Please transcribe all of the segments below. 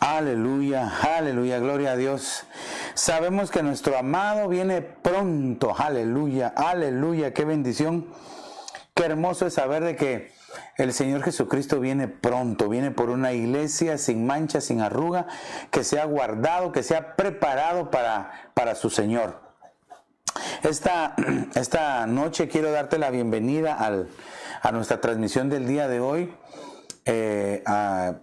Aleluya, aleluya, gloria a Dios. Sabemos que nuestro amado viene pronto, aleluya, aleluya, qué bendición. Qué hermoso es saber de que el Señor Jesucristo viene pronto, viene por una iglesia sin mancha, sin arruga, que se ha guardado, que se ha preparado para su Señor. Esta noche quiero darte la bienvenida a nuestra transmisión del día de hoy, a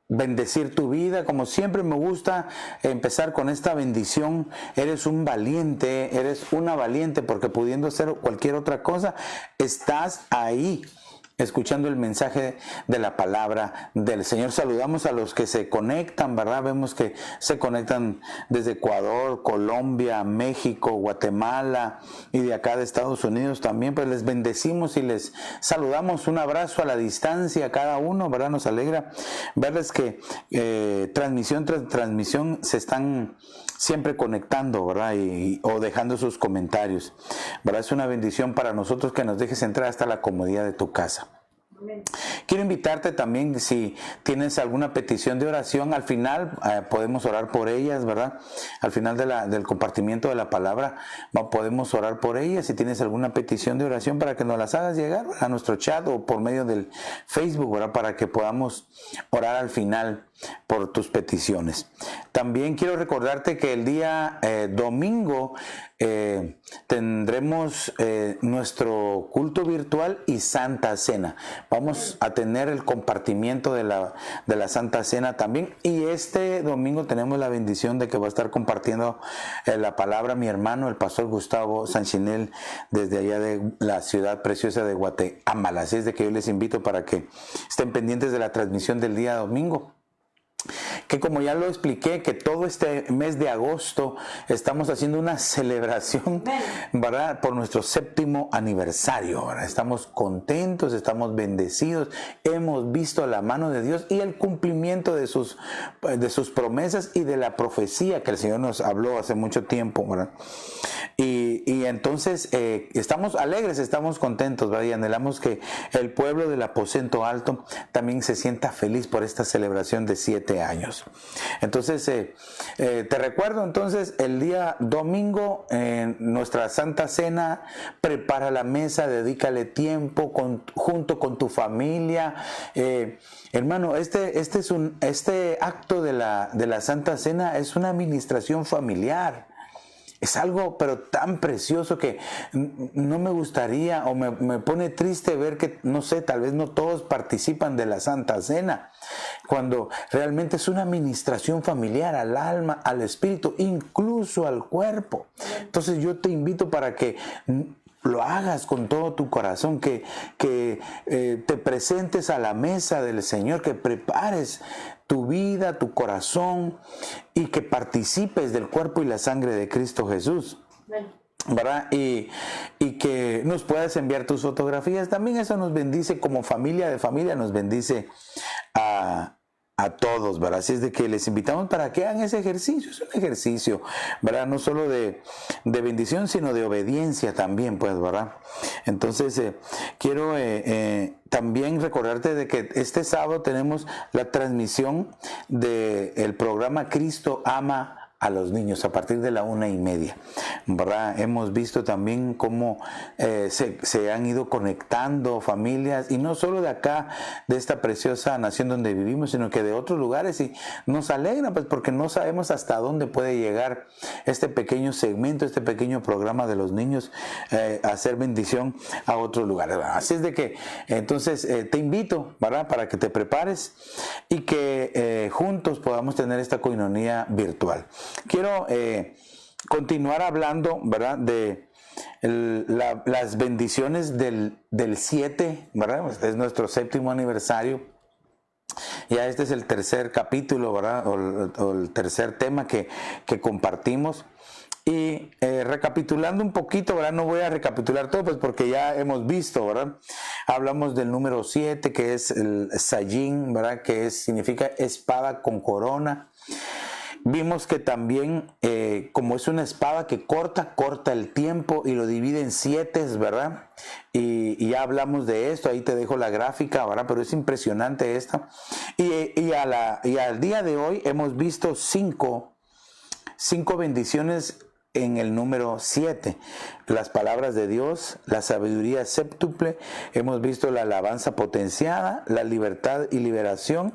bendecir tu vida. Como siempre me gusta empezar con esta bendición. Eres un valiente, eres una valiente, porque pudiendo hacer cualquier otra cosa, estás ahí escuchando el mensaje de la palabra del Señor. Saludamos a los que se conectan, ¿verdad? Vemos que se conectan desde Ecuador, Colombia, México, Guatemala y de acá de Estados Unidos también. Pues les bendecimos y les saludamos. Un abrazo a la distancia a cada uno, ¿verdad? Nos alegra verles que transmisión tras transmisión se están siempre conectando, ¿verdad? O dejando sus comentarios, ¿verdad? Es una bendición para nosotros que nos dejes entrar hasta la comodidad de tu casa. Quiero invitarte también, si tienes alguna petición de oración, al final podemos orar por ellas, ¿verdad? Al final del compartimiento de la palabra podemos orar por ellas. Si tienes alguna petición de oración, para que nos las hagas llegar a nuestro chat o por medio del Facebook, ¿verdad? Para que podamos orar al final por tus peticiones. También quiero recordarte que el día domingo tendremos nuestro culto virtual y Santa Cena. Vamos a tener el compartimiento de la Santa Cena también, y este domingo tenemos la bendición de que va a estar compartiendo la palabra mi hermano, el pastor Gustavo Sanchinel, desde allá de la ciudad preciosa de Guatemala. Así es de que yo les invito para que estén pendientes de la transmisión del día domingo, que como ya lo expliqué, que todo este mes de agosto estamos haciendo una celebración, ¿verdad? Por nuestro 7º aniversario, ¿verdad? Estamos contentos, estamos bendecidos, hemos visto la mano de Dios y el cumplimiento de sus promesas y de la profecía que el Señor nos habló hace mucho tiempo, ¿verdad? Y entonces estamos alegres, estamos contentos, ¿verdad? Y anhelamos que el pueblo del aposento alto también se sienta feliz por esta celebración de 7 años. Entonces te recuerdo, entonces, el día domingo en nuestra Santa Cena, prepara la mesa, dedícale tiempo junto con tu familia. Hermano, este acto de la Santa Cena es una administración familiar. Es algo pero tan precioso que no me gustaría, o me pone triste ver que, no sé, tal vez no todos participan de la Santa Cena, cuando realmente es una administración familiar al alma, al espíritu, incluso al cuerpo. Entonces yo te invito para que lo hagas con todo tu corazón, que te presentes a la mesa del Señor, que prepares tu vida, tu corazón, y que participes del cuerpo y la sangre de Cristo Jesús, ¿verdad? Y que nos puedas enviar tus fotografías. También eso nos bendice como familia de familia, nos bendice a todos, ¿verdad? Así es de que les invitamos para que hagan ese ejercicio. Es un ejercicio, ¿verdad? No solo de bendición, sino de obediencia también, pues, ¿verdad? Entonces, quiero también recordarte de que este sábado tenemos la transmisión del programa Cristo Ama a los niños a partir de la 1:30, ¿verdad? Hemos visto también cómo se han ido conectando familias, y no solo de acá, de esta preciosa nación donde vivimos, sino que de otros lugares, y nos alegra pues porque no sabemos hasta dónde puede llegar este pequeño segmento, este pequeño programa de los niños a hacer bendición a otros lugares, ¿verdad? Así es de que entonces te invito, ¿verdad?, para que te prepares y que juntos podamos tener esta coinonía virtual. Quiero continuar hablando, ¿verdad?, de las bendiciones del 7, ¿verdad? Este es nuestro 7º aniversario. Ya este es el tercer capítulo, ¿verdad?, o el tercer tema que compartimos. Y recapitulando un poquito, ¿verdad? No voy a recapitular todo, pues porque ya hemos visto, ¿verdad? Hablamos del número 7, que es el Sayin, ¿verdad?, que significa espada con corona. Vimos que también, como es una espada que corta el tiempo y lo divide en 7, ¿verdad? Y ya hablamos de esto, ahí te dejo la gráfica, ¿verdad? Pero es impresionante esto. Y al día de hoy hemos visto cinco bendiciones en el número 7. Las palabras de Dios, la sabiduría séptuple, hemos visto la alabanza potenciada, la libertad y liberación,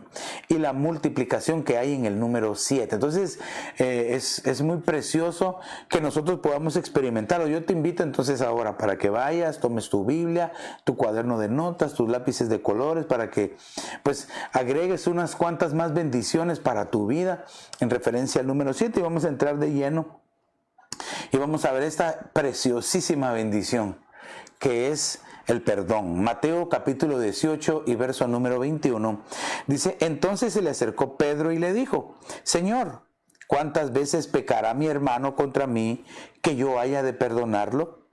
y la multiplicación que hay en el número 7. Entonces es muy precioso que nosotros podamos experimentarlo. Yo te invito entonces ahora para que vayas, tomes tu Biblia, tu cuaderno de notas, tus lápices de colores, para que pues agregues unas cuantas más bendiciones para tu vida en referencia al número 7, y vamos a entrar de lleno. Y vamos a ver esta preciosísima bendición que es el perdón. Mateo capítulo 18 y verso número 21. Dice: entonces se le acercó Pedro y le dijo: Señor, ¿cuántas veces pecará mi hermano contra mí que yo haya de perdonarlo?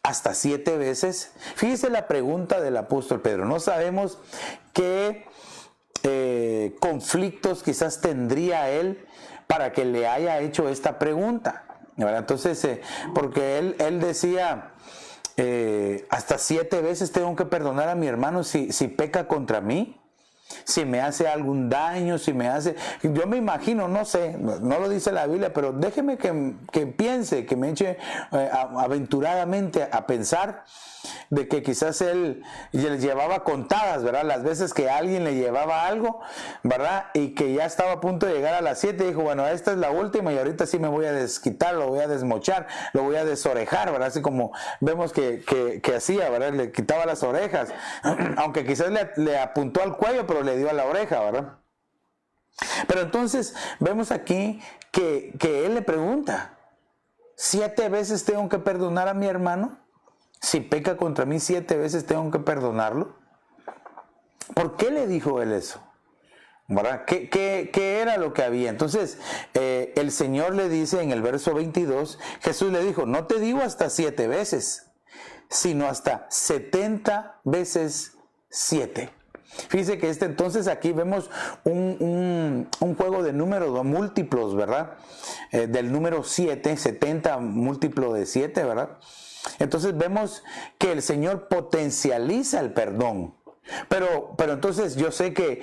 ¿Hasta 7 veces? Fíjese la pregunta del apóstol Pedro. No sabemos qué conflictos quizás tendría él para que le haya hecho esta pregunta. Entonces, porque él decía, hasta 7 veces tengo que perdonar a mi hermano si peca contra mí, si me hace algún daño, si me hace... Yo me imagino, no sé, no lo dice la Biblia, pero déjeme que piense, que me eche aventuradamente a pensar de que quizás él le llevaba contadas, ¿verdad?, las veces que alguien le llevaba algo, ¿verdad?, y que ya estaba a punto de llegar a las 7, dijo: bueno, esta es la última y ahorita sí me voy a desquitar, lo voy a desmochar, lo voy a desorejar, ¿verdad?, así como vemos que hacía, ¿verdad?, le quitaba las orejas, aunque quizás le apuntó al cuello, pero le dio a la oreja, ¿verdad? Pero entonces vemos aquí que él le pregunta: ¿7 veces tengo que perdonar a mi hermano? Si peca contra mí 7 veces tengo que perdonarlo. ¿Por qué le dijo él eso? ¿Verdad? ¿Qué era lo que había? Entonces el Señor le dice en el verso 22, Jesús le dijo: no te digo hasta 7 veces, sino hasta 70 veces 7. Fíjese que entonces aquí vemos un juego de números múltiplos, ¿verdad? Del número 7, 70 múltiplo de 7, ¿verdad? Entonces vemos que el Señor potencializa el perdón. Pero entonces yo sé que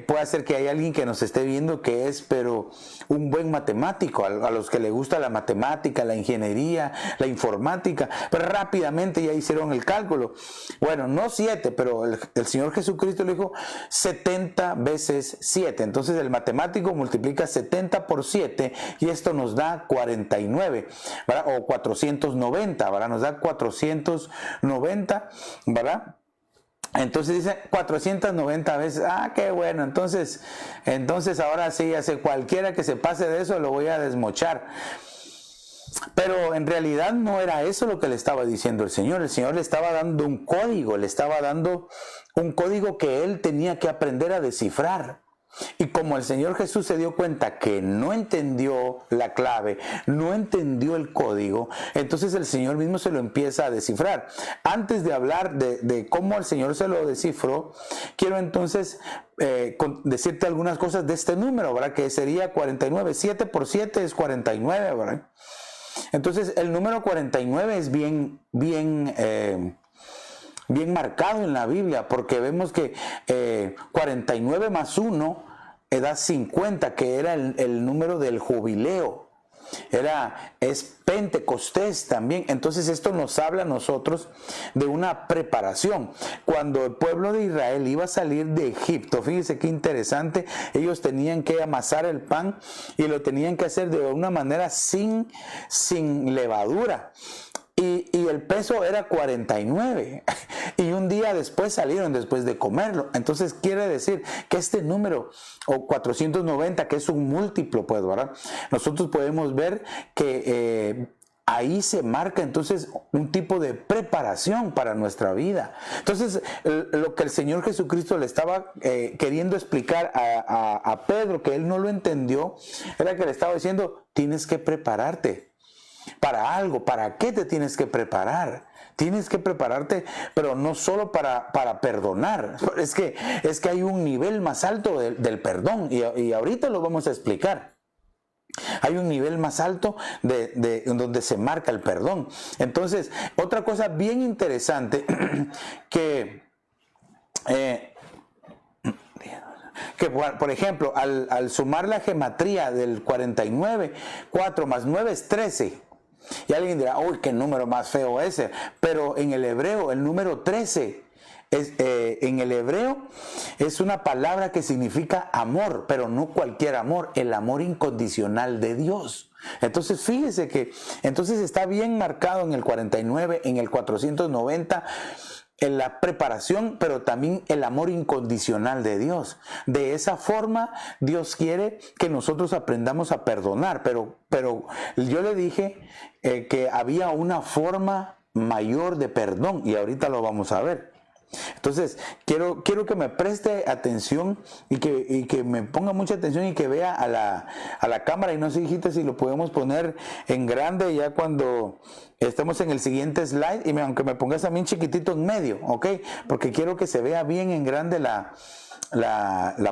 puede ser que hay alguien que nos esté viendo que es pero un buen matemático, a los que le gusta la matemática, la ingeniería, la informática, pero rápidamente ya hicieron el cálculo. Bueno, no 7, pero el Señor Jesucristo le dijo 70 veces 7. Entonces el matemático multiplica 70 por 7 y esto nos da 49, ¿verdad? O 490, ¿verdad? Nos da 490, ¿verdad? Entonces dice 490 veces. Ah, qué bueno. Entonces ahora sí, ya sé, cualquiera que se pase de eso lo voy a desmochar. Pero en realidad no era eso lo que le estaba diciendo el Señor. El Señor le estaba dando un código, le estaba dando un código que él tenía que aprender a descifrar. Y como el Señor Jesús se dio cuenta que no entendió la clave, no entendió el código, entonces el Señor mismo se lo empieza a descifrar. Antes de hablar de cómo el Señor se lo descifró, quiero entonces decirte algunas cosas de este número, ¿verdad? Que sería 49. 7 por 7 es 49, ¿verdad? Entonces el número 49 es bien marcado en la Biblia, porque vemos que 49 más 1 edad 50, que era el número del jubileo. Es Pentecostés también. Entonces esto nos habla a nosotros de una preparación. Cuando el pueblo de Israel iba a salir de Egipto, fíjese qué interesante, ellos tenían que amasar el pan y lo tenían que hacer de una manera sin levadura. Y el peso era 49. Y un día después salieron después de comerlo. Entonces quiere decir que este número, o 490, que es un múltiplo, pues, ¿verdad? Nosotros podemos ver que ahí se marca entonces un tipo de preparación para nuestra vida. Entonces, lo que el Señor Jesucristo le estaba queriendo explicar a Pedro, que él no lo entendió, era que le estaba diciendo, tienes que prepararte para algo. ¿Para qué te tienes que preparar? Tienes que prepararte, pero no solo para perdonar. Es que hay un nivel más alto del perdón, y ahorita lo vamos a explicar. Hay un nivel más alto donde se marca el perdón. Entonces, otra cosa bien interesante que por ejemplo, al sumar la gematría del 49, 4 más 9 es 13. Y alguien dirá, uy, qué número más feo ese. Pero en el hebreo, el número 13, en el hebreo es una palabra que significa amor, pero no cualquier amor, el amor incondicional de Dios. Entonces fíjese que entonces está bien marcado en el 49, en el 490, en la preparación, pero también el amor incondicional de Dios. De esa forma, Dios quiere que nosotros aprendamos a perdonar, pero yo le dije que había una forma mayor de perdón, y ahorita lo vamos a ver. Entonces, quiero que me preste atención y que me ponga mucha atención y que vea a la cámara. Y no sé, hijita, si lo podemos poner en grande ya cuando estemos en el siguiente slide, y aunque me pongas también chiquitito en medio, ¿ok? Porque quiero que se vea bien en grande la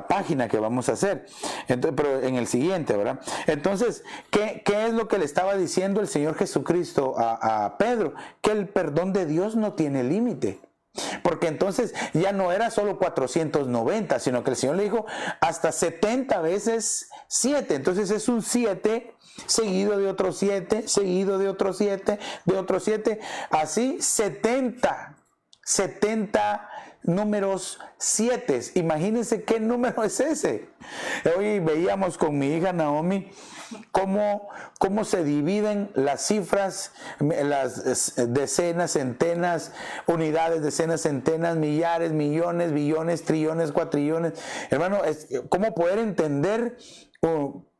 página que vamos a hacer. Entonces, pero en el siguiente, ¿verdad? Entonces, ¿qué es lo que le estaba diciendo el Señor Jesucristo a Pedro? Que el perdón de Dios no tiene límite. Porque entonces ya no era solo 490, sino que el Señor le dijo hasta 70 veces 7. Entonces es un 7 seguido de otro 7, seguido de otro 7, de otro 7, así 70 números 7. Imagínense qué número es ese. Hoy veíamos con mi hija Naomi cómo se dividen las cifras, las decenas, centenas, unidades, decenas, centenas, millares, millones, billones, trillones, cuatrillones. Hermano, cómo poder entender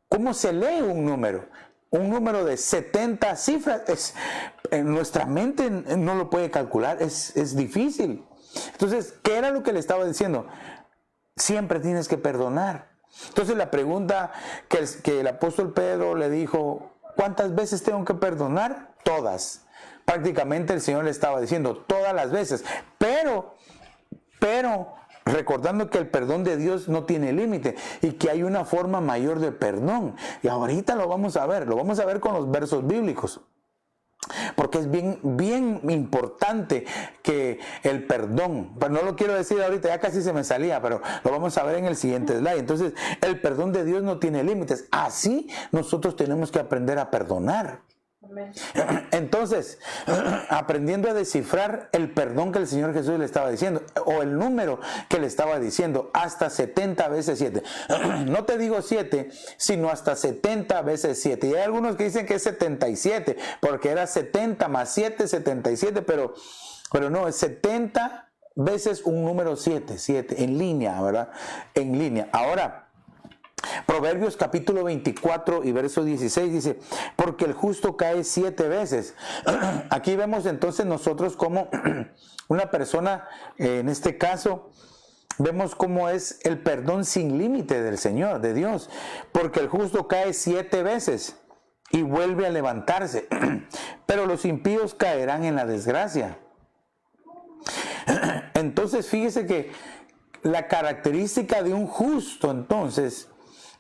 cómo se lee un número. Un número de 70 cifras, en nuestra mente no lo puede calcular, es difícil. Entonces, ¿qué era lo que le estaba diciendo? Siempre tienes que perdonar. Entonces la pregunta que el apóstol Pedro le dijo, ¿cuántas veces tengo que perdonar? Todas. Prácticamente el Señor le estaba diciendo, todas las veces. Pero recordando que el perdón de Dios no tiene límite y que hay una forma mayor de perdón. Y ahorita lo vamos a ver con los versos bíblicos. Porque es bien importante que el perdón, pero no lo quiero decir ahorita, ya casi se me salía, pero lo vamos a ver en el siguiente slide. Entonces, el perdón de Dios no tiene límites. Así nosotros tenemos que aprender a perdonar. Entonces, aprendiendo a descifrar el perdón que el Señor Jesús le estaba diciendo, o el número que le estaba diciendo, hasta 70 veces 7. No te digo 7, sino hasta 70 veces 7. Y hay algunos que dicen que es 77, porque era 70 más 7, 77, pero no, es 70 veces un número 7, en línea, ¿verdad? En línea. Ahora, Proverbios capítulo 24 y verso 16 dice, porque el justo cae 7 veces. Aquí vemos entonces nosotros como una persona, en este caso, vemos cómo es el perdón sin límite del Señor, de Dios. Porque el justo cae 7 veces y vuelve a levantarse, pero los impíos caerán en la desgracia. Entonces fíjese que la característica de un justo entonces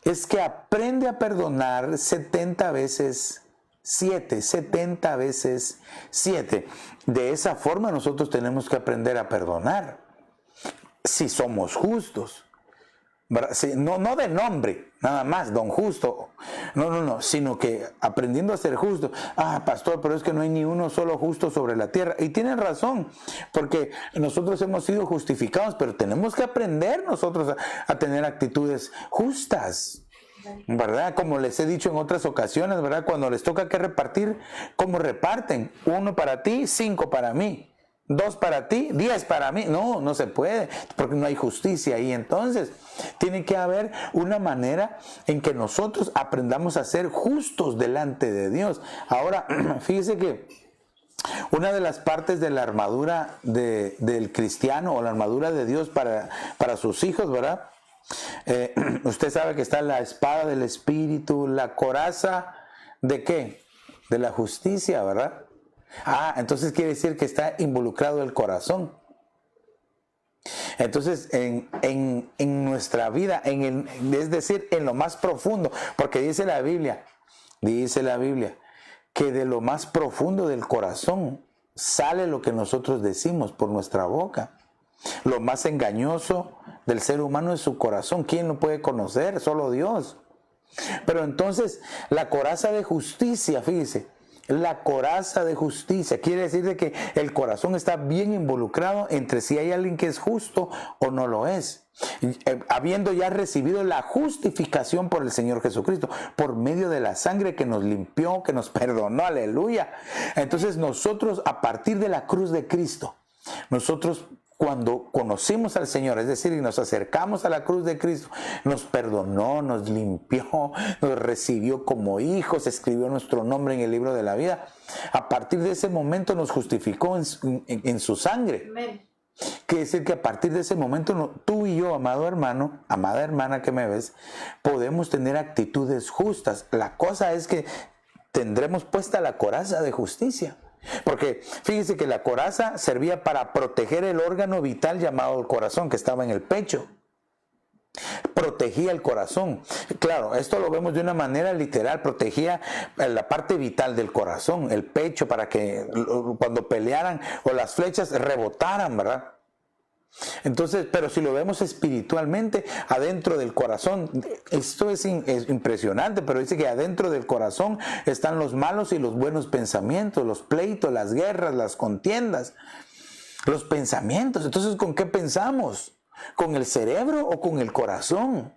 es que aprende a perdonar 70 veces 7, 70 veces 7. De esa forma nosotros tenemos que aprender a perdonar si somos justos. Sí, no, no de nombre, nada más, don justo. No, sino que aprendiendo a ser justo. Ah, pastor, pero es que no hay ni uno solo justo sobre la tierra. Y tienen razón, porque nosotros hemos sido justificados, pero tenemos que aprender nosotros a tener actitudes justas, ¿verdad? Como les he dicho en otras ocasiones, ¿verdad? Cuando les toca que repartir, ¿cómo reparten? 1 para ti, 5 para mí. 2 para ti, 10 para mí. No, no se puede, porque no hay justicia ahí. Entonces, tiene que haber una manera en que nosotros aprendamos a ser justos delante de Dios. Ahora, fíjese que una de las partes de la armadura del cristiano, o la armadura de Dios para sus hijos, ¿verdad? Usted sabe que está la espada del Espíritu, la coraza, ¿de qué? De la justicia, ¿verdad? Ah, entonces quiere decir que está involucrado el corazón. Entonces, en nuestra vida, es decir, en lo más profundo, porque dice la Biblia, que de lo más profundo del corazón sale lo que nosotros decimos por nuestra boca. Lo más engañoso del ser humano es su corazón. ¿Quién lo puede conocer? Solo Dios. Pero entonces, la coraza de justicia, fíjese, la coraza de justicia quiere decir de que el corazón está bien involucrado entre si hay alguien que es justo o no lo es, habiendo ya recibido la justificación por el Señor Jesucristo, por medio de la sangre que nos limpió, que nos perdonó, aleluya. Entonces nosotros, a partir de la cruz de Cristo, nosotros, cuando conocimos al Señor, es decir, y nos acercamos a la cruz de Cristo, nos perdonó, nos limpió, nos recibió como hijos, escribió nuestro nombre en el libro de la vida. A partir de ese momento nos justificó en su sangre. Amén. Quiere decir que a partir de ese momento, tú y yo, amado hermano, amada hermana que me ves, podemos tener actitudes justas. La cosa es que tendremos puesta la coraza de justicia. Porque fíjese que la coraza servía para proteger el órgano vital llamado el corazón, que estaba en el pecho. Protegía el corazón. Claro, esto lo vemos de una manera literal. Protegía la parte vital del corazón, el pecho, para que cuando pelearan o las flechas rebotaran, ¿verdad? Entonces, pero si lo vemos espiritualmente, adentro del corazón, esto es impresionante, pero dice que adentro del corazón están los malos y los buenos pensamientos, los pleitos, las guerras, las contiendas, los pensamientos. Entonces, ¿con qué pensamos? ¿Con el cerebro o con el corazón?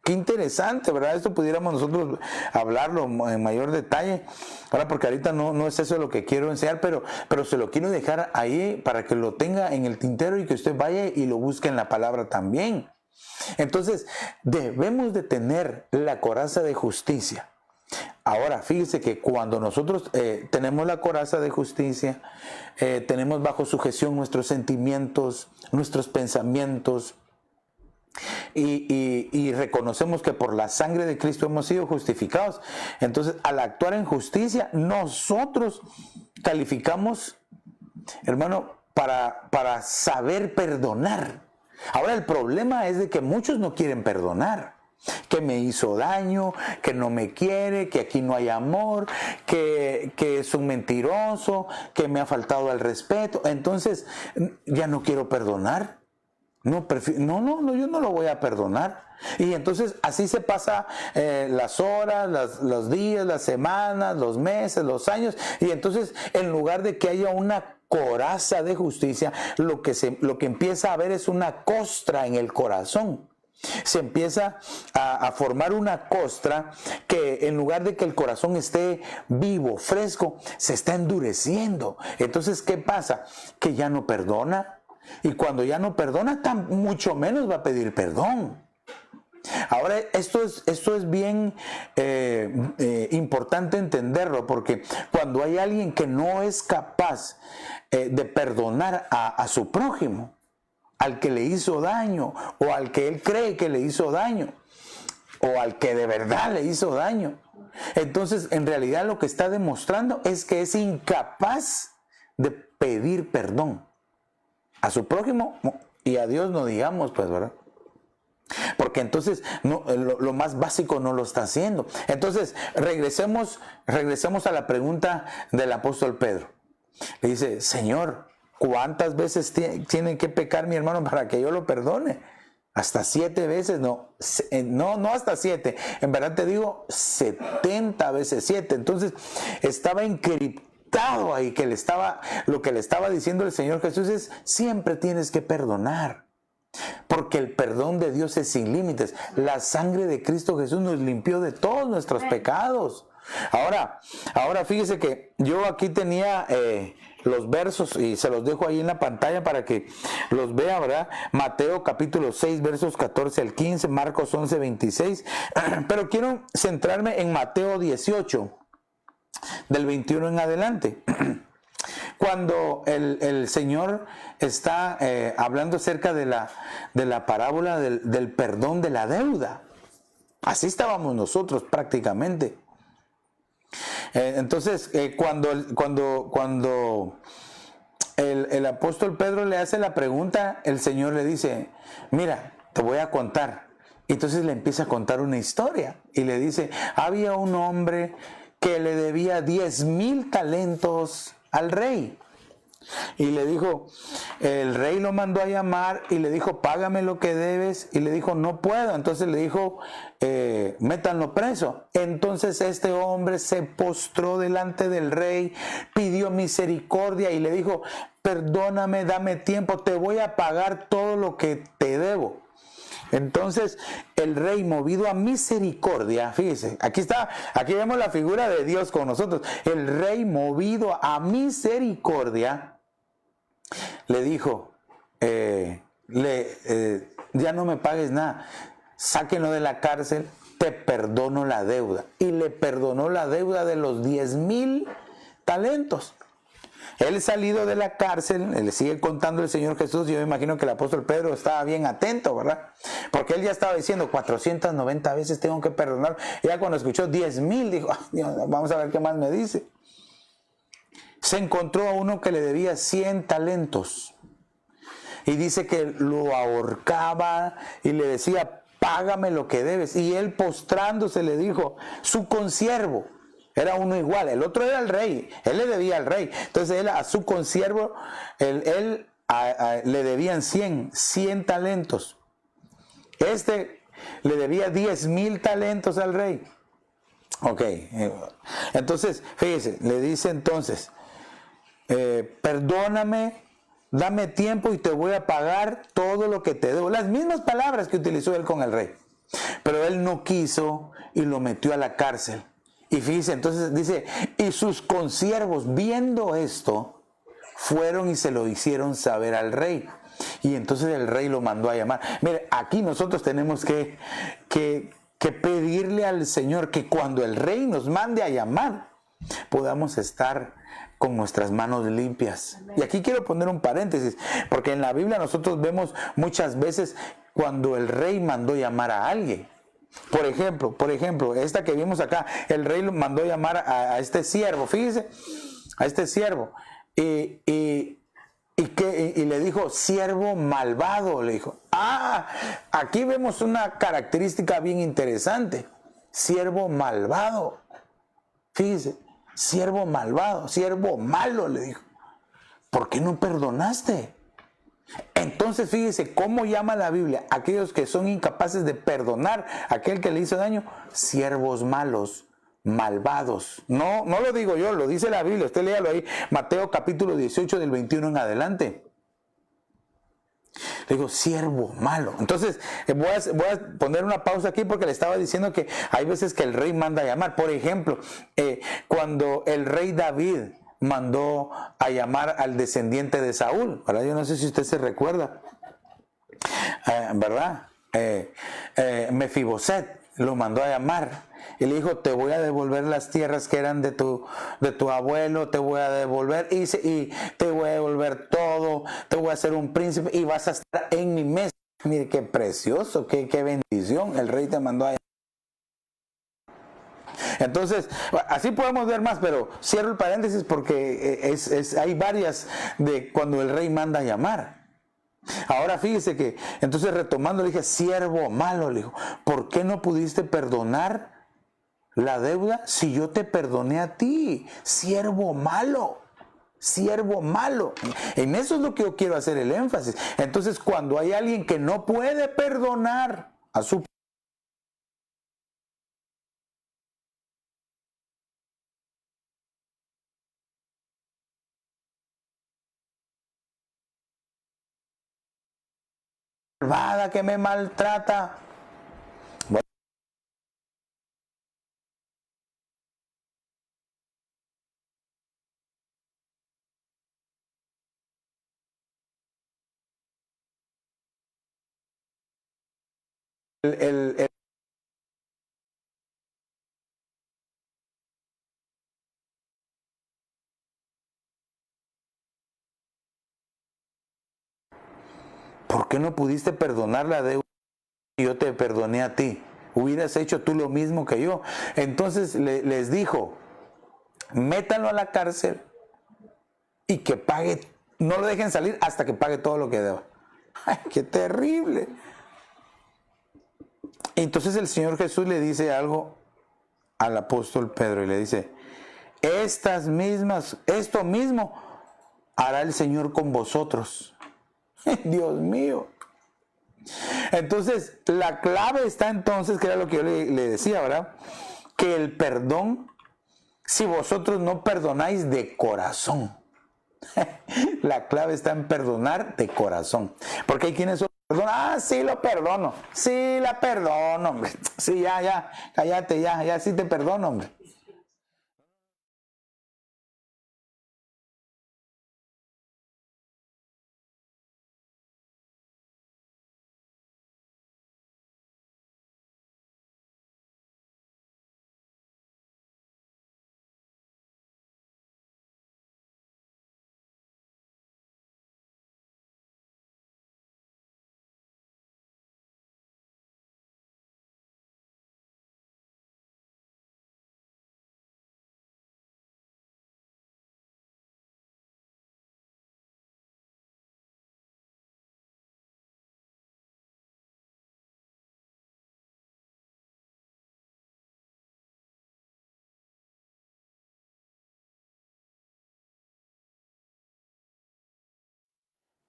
Qué interesante, ¿verdad? Esto pudiéramos nosotros hablarlo en mayor detalle. Ahora, porque ahorita no es eso lo que quiero enseñar, pero se lo quiero dejar ahí para que lo tenga en el tintero y que usted vaya y lo busque en la palabra también. Entonces, debemos de tener la coraza de justicia. Ahora, fíjese que cuando nosotros tenemos la coraza de justicia, tenemos bajo sujeción nuestros sentimientos, nuestros pensamientos, y reconocemos que por la sangre de Cristo hemos sido justificados. Entonces, al actuar en justicia, nosotros calificamos, hermano, para saber perdonar. Ahora, el problema es de que muchos no quieren perdonar. Que me hizo daño, que no me quiere, que aquí no hay amor, que es un mentiroso, que me ha faltado el respeto. Entonces, ya no quiero perdonar. No, yo no lo voy a perdonar. Y entonces así se pasa las horas, los días, las semanas, los meses, los años. Y entonces, en lugar de que haya una coraza de justicia, lo que empieza a haber es una costra en el corazón. Se empieza a formar una costra que, en lugar de que el corazón esté vivo, fresco, se está endureciendo. Entonces, ¿qué pasa? Que ya no perdona. Y cuando ya no perdona, mucho menos va a pedir perdón. Ahora, esto es bien importante entenderlo, porque cuando hay alguien que no es capaz de perdonar a su prójimo, al que le hizo daño, o al que él cree que le hizo daño, o al que de verdad le hizo daño, entonces en realidad lo que está demostrando es que es incapaz de pedir perdón a su prójimo, y a Dios no digamos, pues, ¿verdad? Porque entonces lo más básico no lo está haciendo. Entonces, regresemos a la pregunta del apóstol Pedro. Le dice: Señor, ¿cuántas veces tiene que pecar mi hermano para que yo lo perdone? Hasta 7 veces, no, no hasta 7, en verdad te digo 70 veces 7. Entonces estaba encriptado ahí que lo que le estaba diciendo el Señor Jesús es: siempre tienes que perdonar, porque el perdón de Dios es sin límites. La sangre de Cristo Jesús nos limpió de todos nuestros pecados. Ahora fíjese que yo aquí tenía los versos y se los dejo ahí en la pantalla para que los vea, ¿verdad? Mateo capítulo 6 versos 14 al 15, Marcos 11, 26, pero quiero centrarme en Mateo 18 del 21 en adelante. Cuando el Señor está hablando acerca de la parábola del perdón de la deuda. Así estábamos nosotros prácticamente. Entonces, cuando el apóstol Pedro le hace la pregunta, el Señor le dice: mira, te voy a contar. Y entonces le empieza a contar una historia y le dice: había un hombre que le debía 10,000 talentos al rey. Y le dijo, el rey lo mandó a llamar y le dijo: págame lo que debes. Y le dijo: no puedo. Entonces le dijo: métanlo preso. Entonces este hombre se postró delante del rey, pidió misericordia y le dijo: perdóname, dame tiempo, te voy a pagar todo lo que te debo. Entonces el rey, movido a misericordia, fíjese, aquí vemos la figura de Dios con nosotros. El rey, movido a misericordia, le dijo: ya no me pagues nada, sáquenlo de la cárcel, te perdono la deuda. Y le perdonó la deuda de los 10,000 talentos. Él, salido de la cárcel, le sigue contando el Señor Jesús. Yo me imagino que el apóstol Pedro estaba bien atento, ¿verdad? Porque él ya estaba diciendo 490 veces tengo que perdonar. Y ya cuando escuchó 10,000 dijo: vamos a ver qué más me dice. Se encontró a uno que le debía 100 talentos. Y dice que lo ahorcaba y le decía: págame lo que debes. Y él, postrándose, le dijo: su consiervo. Era uno igual, el otro era el rey, él le debía al rey. Entonces él, a su consiervo, le debían 100 talentos. Este le debía 10,000 talentos al rey. Ok, entonces fíjese, le dice entonces: perdóname, dame tiempo y te voy a pagar todo lo que te debo. Las mismas palabras que utilizó él con el rey. Pero él no quiso y lo metió a la cárcel. Y fíjense, entonces dice: y sus consiervos, viendo esto, fueron y se lo hicieron saber al rey. Y entonces el rey lo mandó a llamar. Mire, aquí nosotros tenemos que pedirle al Señor que cuando el rey nos mande a llamar, podamos estar con nuestras manos limpias. Y aquí quiero poner un paréntesis, porque en la Biblia nosotros vemos muchas veces cuando el rey mandó llamar a alguien. Por ejemplo, esta que vimos acá, el rey mandó llamar a este siervo, fíjese, a este siervo, y le dijo: siervo malvado, le dijo. Aquí vemos una característica bien interesante: siervo malvado. Fíjese, siervo malvado, siervo malo, le dijo. ¿Por qué no perdonaste? Entonces fíjese cómo llama la Biblia a aquellos que son incapaces de perdonar a aquel que le hizo daño: siervos malos, malvados. No lo digo yo, lo dice la Biblia. Usted léalo ahí, Mateo capítulo 18 del 21 en adelante. Le digo: siervo malo. Entonces voy a poner una pausa aquí porque le estaba diciendo que hay veces que el rey manda a llamar. Por ejemplo, cuando el rey David mandó a llamar al descendiente de Saúl, ¿verdad? Yo no sé si usted se recuerda, ¿verdad? Mefiboset lo mandó a llamar y le dijo: te voy a devolver las tierras que eran de tu abuelo, te voy a devolver y te voy a devolver todo, te voy a hacer un príncipe y vas a estar en mi mesa. Mire qué precioso, qué bendición, el rey te mandó a llamar. Entonces, así podemos ver más, pero cierro el paréntesis porque hay varias de cuando el rey manda a llamar. Ahora fíjese que, entonces retomando, le dije: siervo malo, le dijo, ¿por qué no pudiste perdonar la deuda si yo te perdoné a ti? Siervo malo, siervo malo. En eso es lo que yo quiero hacer el énfasis. Entonces, cuando hay alguien que no puede perdonar a su malvada que me maltrata, el ¿por qué no pudiste perdonar la deuda y yo te perdoné a ti? Hubieras hecho tú lo mismo que yo. Entonces les dijo, métanlo a la cárcel y que pague, no lo dejen salir hasta que pague todo lo que deba. ¡Ay, qué terrible! Entonces el Señor Jesús le dice algo al apóstol Pedro y le dice, esto mismo hará el Señor con vosotros. Dios mío. Entonces, la clave está entonces, que era lo que yo le decía, ¿verdad? Que el perdón, si vosotros no perdonáis de corazón. La clave está en perdonar de corazón. Porque hay quienes perdonan, sí lo perdono, sí la perdono, hombre. Sí, ya, cállate, ya sí te perdono, hombre.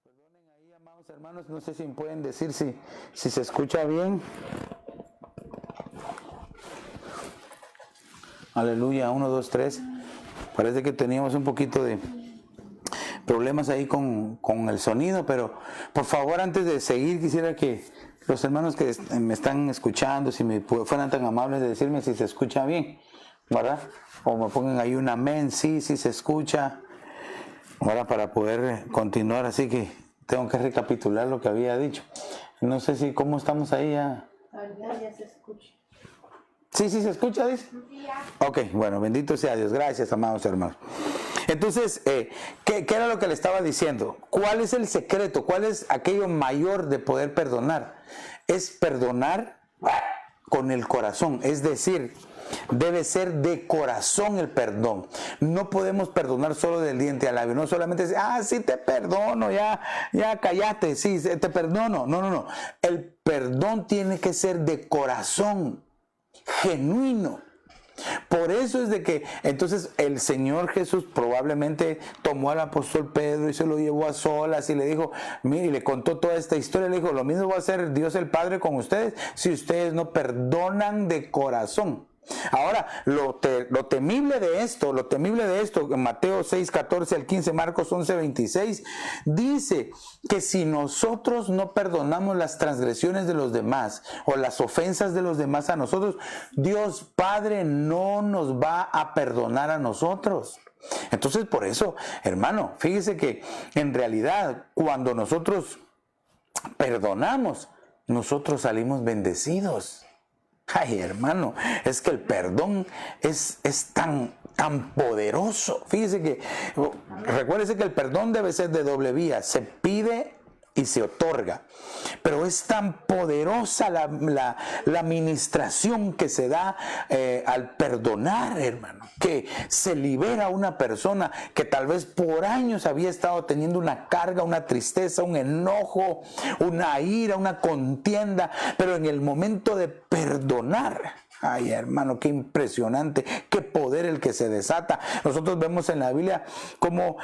Perdonen ahí, amados hermanos, no sé si me pueden decir si se escucha bien. Aleluya, 1, 2, 3. Parece que teníamos un poquito de problemas ahí con el sonido, pero por favor, antes de seguir, quisiera que los hermanos que me están escuchando, si me fueran tan amables de decirme si se escucha bien, ¿verdad? O me pongan ahí un amén, sí se escucha, ¿verdad? Para poder continuar, así que tengo que recapitular lo que había dicho. No sé si, ¿cómo estamos ahí ya? Ahorita ya se escucha. Sí, se escucha, dice. Ok, bueno, bendito sea Dios. Gracias, amados hermanos. Entonces, ¿qué era lo que le estaba diciendo? ¿Cuál es el secreto? ¿Cuál es aquello mayor de poder perdonar? Es perdonar con el corazón. Es decir, debe ser de corazón el perdón. No podemos perdonar solo del diente al labio. No solamente decir, sí te perdono, ya cállate, sí, te perdono. No. El perdón tiene que ser de corazón, genuino. Por eso es de que entonces el Señor Jesús probablemente tomó al apóstol Pedro y se lo llevó a solas y le dijo, mire, y le contó toda esta historia, le dijo, lo mismo va a hacer Dios el Padre con ustedes si ustedes no perdonan de corazón. Ahora, lo temible de esto, en Mateo 6, 14 al 15, Marcos 11, 26, dice que si nosotros no perdonamos las transgresiones de los demás o las ofensas de los demás a nosotros, Dios Padre no nos va a perdonar a nosotros. Entonces, por eso, hermano, fíjese que en realidad cuando nosotros perdonamos, nosotros salimos bendecidos. Ay, hermano, es que el perdón es tan poderoso. Fíjese que, recuérdese que el perdón debe ser de doble vía. Se pide y se otorga. Pero es tan poderosa la administración que se da al perdonar, hermano, que se libera a una persona que tal vez por años había estado teniendo una carga, una tristeza, un enojo, una ira, una contienda, pero en el momento de perdonar, Ay, hermano, qué impresionante, qué poder el que se desata. Nosotros vemos en la Biblia como,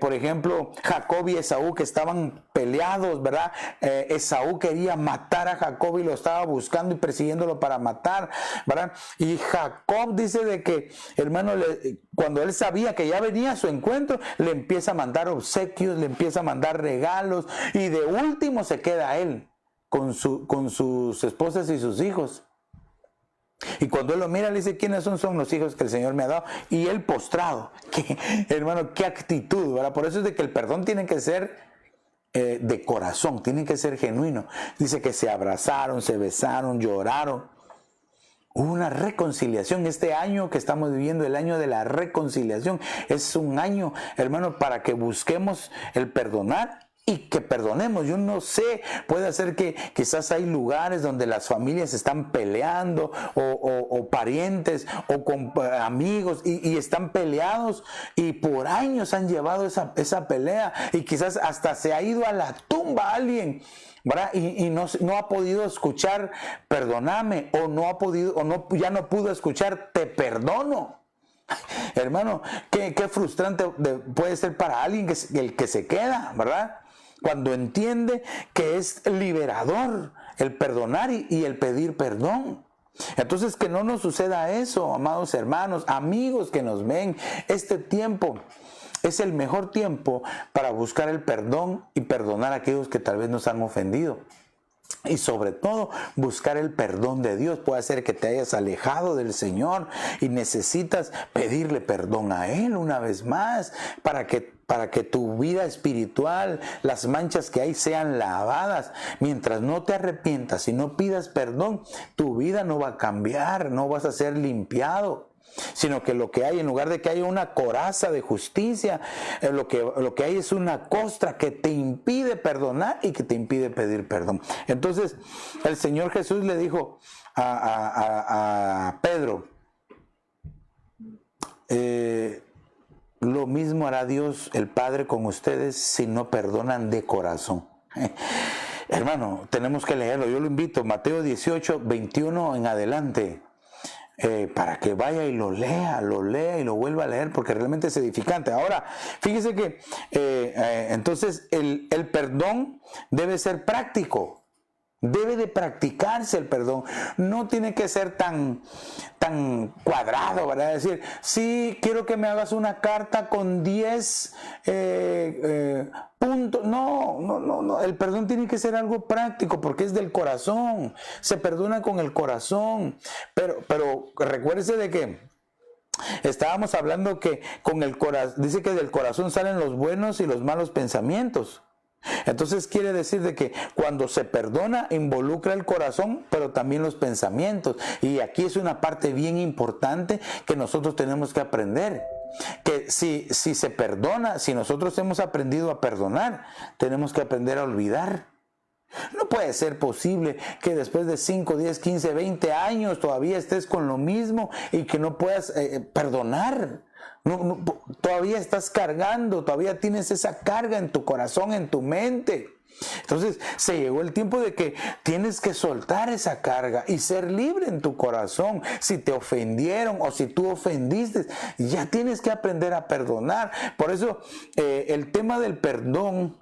por ejemplo, Jacob y Esaú que estaban peleados, ¿verdad? Esaú quería matar a Jacob y lo estaba buscando y persiguiéndolo para matar, ¿verdad? Y Jacob dice de que, hermano, cuando él sabía que ya venía a su encuentro, le empieza a mandar obsequios, le empieza a mandar regalos y de último se queda él con sus esposas y sus hijos. Y cuando él lo mira, le dice, ¿quiénes son? Son los hijos que el Señor me ha dado. Y él postrado. Hermano, qué actitud, ¿verdad? Por eso es de que el perdón tiene que ser de corazón, tiene que ser genuino. Dice que se abrazaron, se besaron, lloraron. Hubo una reconciliación. Este año que estamos viviendo, el año de la reconciliación, es un año, hermano, para que busquemos el perdonar y que perdonemos. Yo no sé, puede ser que quizás hay lugares donde las familias están peleando o parientes o con amigos y están peleados y por años han llevado esa pelea y quizás hasta se ha ido a la tumba alguien, ¿verdad? Y no ha podido escuchar perdóname o no ha podido ya no pudo escuchar te perdono. Hermano, qué frustrante puede ser para alguien el que se queda, ¿verdad? Cuando entiende que es liberador el perdonar y el pedir perdón. Entonces, que no nos suceda eso, amados hermanos, amigos que nos ven. Este tiempo es el mejor tiempo para buscar el perdón y perdonar a aquellos que tal vez nos han ofendido. Y sobre todo buscar el perdón de Dios. Puede ser que te hayas alejado del Señor y necesitas pedirle perdón a Él una vez más para que tu vida espiritual, las manchas que hay sean lavadas. Mientras no te arrepientas y no pidas perdón, tu vida no va a cambiar, no vas a ser limpiado. Sino que lo que hay, en lugar de que haya una coraza de justicia, lo que hay es una costra que te impide perdonar y que te impide pedir perdón. Entonces el Señor Jesús le dijo a Pedro, lo mismo hará Dios el Padre con ustedes si no perdonan de corazón. Hermano, tenemos que leerlo. Yo lo invito, Mateo 18, 21 en adelante. Para que vaya y lo lea y lo vuelva a leer, porque realmente es edificante. Ahora, fíjese que entonces el perdón debe ser práctico. Debe de practicarse el perdón. No tiene que ser tan cuadrado, ¿verdad? Es decir, sí, quiero que me hagas una carta con 10 puntos. No. El perdón tiene que ser algo práctico porque es del corazón. Se perdona con el corazón. Pero recuérdese de que estábamos hablando que con el corazón, dice que del corazón salen los buenos y los malos pensamientos. Entonces quiere decir de que cuando se perdona involucra el corazón, pero también los pensamientos. Y aquí es una parte bien importante que nosotros tenemos que aprender. Que si se perdona, si nosotros hemos aprendido a perdonar, tenemos que aprender a olvidar. No puede ser posible que después de 5, 10, 15, 20 años todavía estés con lo mismo y que no puedas perdonar. No, todavía estás cargando, todavía tienes esa carga en tu corazón, en tu mente. Entonces se llegó el tiempo de que tienes que soltar esa carga y ser libre en tu corazón. Si te ofendieron o si tú ofendiste, ya tienes que aprender a perdonar. Por eso el tema del perdón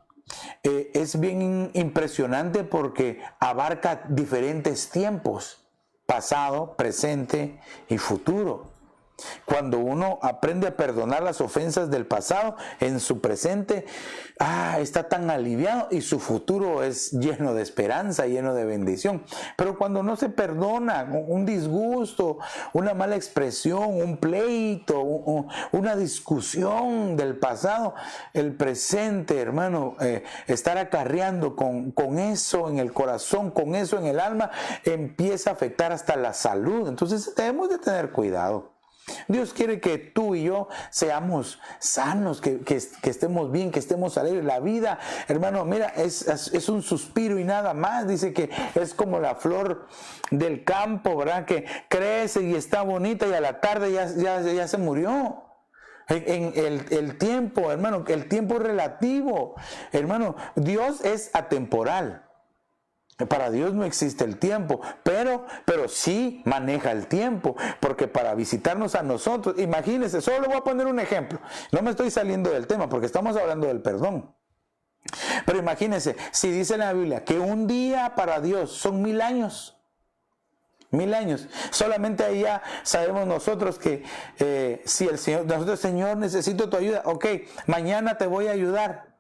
es bien impresionante porque abarca diferentes tiempos, pasado, presente y futuro. Cuando uno aprende a perdonar las ofensas del pasado, en su presente está tan aliviado y su futuro es lleno de esperanza, lleno de bendición. Pero cuando no se perdona, un disgusto, una mala expresión, un pleito, una discusión del pasado, el presente, hermano, estar acarreando con eso en el corazón, con eso en el alma, empieza a afectar hasta la salud. Entonces debemos de tener cuidado. Dios quiere que tú y yo seamos sanos, que estemos bien, que estemos alegres. La vida, hermano, mira, es un suspiro y nada más. Dice que es como la flor del campo, ¿verdad? Que crece y está bonita y a la tarde ya se murió. En el tiempo, hermano, el tiempo es relativo. Hermano, Dios es atemporal. Para Dios no existe el tiempo, pero sí maneja el tiempo, porque para visitarnos a nosotros, imagínense, solo le voy a poner un ejemplo, no me estoy saliendo del tema porque estamos hablando del perdón, pero imagínense, si dice la Biblia que un día para Dios son 1000 años, 1000 años, solamente ahí ya sabemos nosotros que si el Señor, nosotros, Señor, necesito tu ayuda, ok, mañana te voy a ayudar.